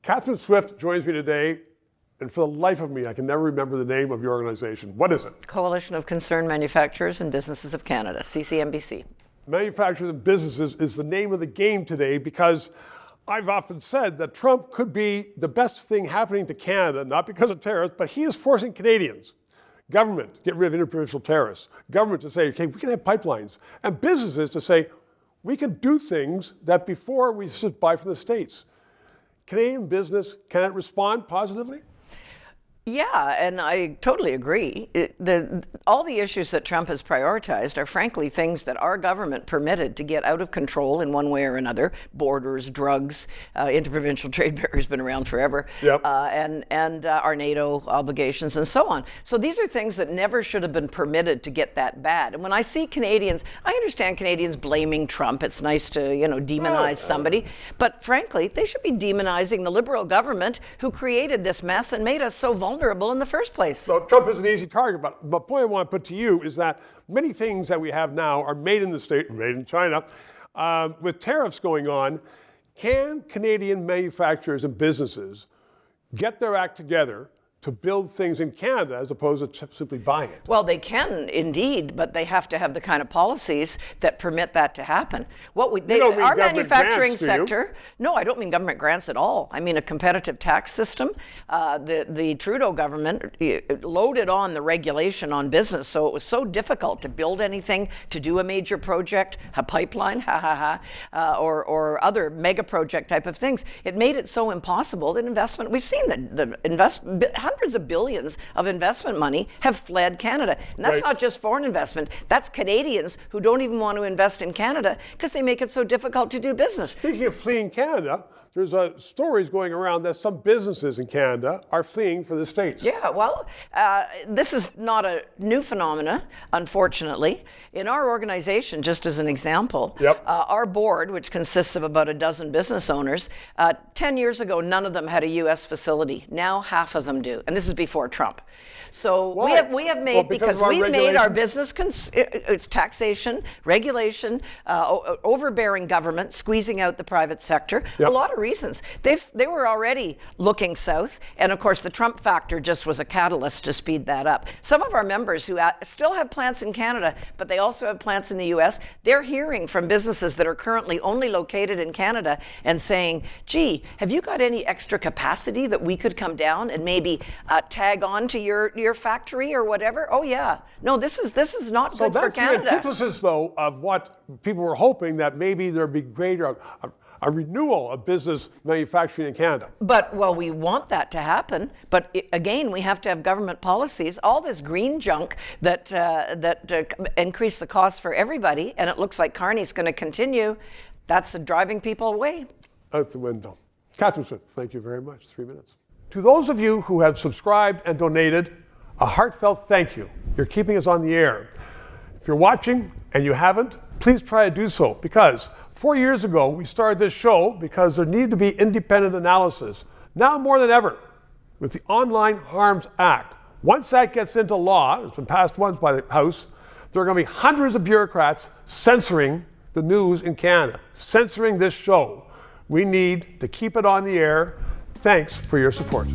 Catherine Swift joins me today, and for the life of me, I can never remember the name of your organization. What is it? Coalition of Concerned Manufacturers and Businesses of Canada, CCMBC. Manufacturers and businesses is the name of the game today because I've often said that Trump could be the best thing happening to Canada, not because of tariffs, but he is forcing Canadians, government to get rid of interprovincial tariffs, government to say, okay, we can have pipelines, and businesses to say, we can do things that before we just buy from the States. Canadian business, can it respond positively? Yeah, and I totally agree. All the issues that Trump has prioritized are frankly things that our government permitted to get out of control in one way or another. Borders, drugs, interprovincial trade barrier has been around forever, yep. and our NATO obligations and so on. So these are things that never should have been permitted to get that bad. And when I see Canadians, I understand Canadians blaming Trump. It's nice to, demonize somebody. But frankly, they should be demonizing the Liberal government who created this mess and made us so vulnerable in the first place. So Trump is an easy target, but the point I want to put to you is that many things that we have now are made in the States, made in China. With tariffs going on, can Canadian manufacturers and businesses get their act together to build things in Canada as opposed to simply buying it? Well, they can indeed, but they have to have the kind of policies that permit that to happen. Our manufacturing sector, no, I don't mean government grants at all. I mean a competitive tax system. The Trudeau government loaded on the regulation on business, so it was so difficult to build anything, to do a major project, a pipeline, or other mega project type of things. It made it so impossible that investment, we've seen the investment, hundreds of billions of investment money have fled Canada. And that's not just foreign investment, that's Canadians who don't even want to invest in Canada because they make it so difficult to do business. Speaking of fleeing Canada, there's stories going around that some businesses in Canada are fleeing for the States. Yeah, well, this is not a new phenomena, unfortunately. In our organization, just as an example, our board, which consists of about a dozen business owners, 10 years ago, none of them had a U.S. facility. Now half of them do, and this is before Trump. So we have made, because we've made our business, it's taxation, regulation, overbearing government, squeezing out the private sector, a lot of reasons. They were already looking south, and of course the Trump factor just was a catalyst to speed that up. Some of our members who still have plants in Canada, but they also have plants in the US, they're hearing from businesses that are currently only located in Canada and saying, gee, have you got any extra capacity that we could come down and maybe tag on to your factory or whatever? Oh yeah. No, this is not good for Canada. So that's the antithesis, though, of what people were hoping, that maybe there'd be greater a renewal of business manufacturing in Canada. But, well, we want that to happen. But again, we have to have government policies. All this green junk that increase the cost for everybody, and it looks like Carney's going to continue. That's driving people away. Out the window. Catherine Swift, thank you very much. 3 minutes. To those of you who have subscribed and donated, a heartfelt thank you. You're keeping us on the air. If you're watching and you haven't, please try to do so, because 4 years ago we started this show because there needed to be independent analysis. Now more than ever, with the Online Harms Act, once that gets into law, it's been passed once by the House, there are going to be hundreds of bureaucrats censoring the news in Canada, censoring this show. We need to keep it on the air. Thanks for your support.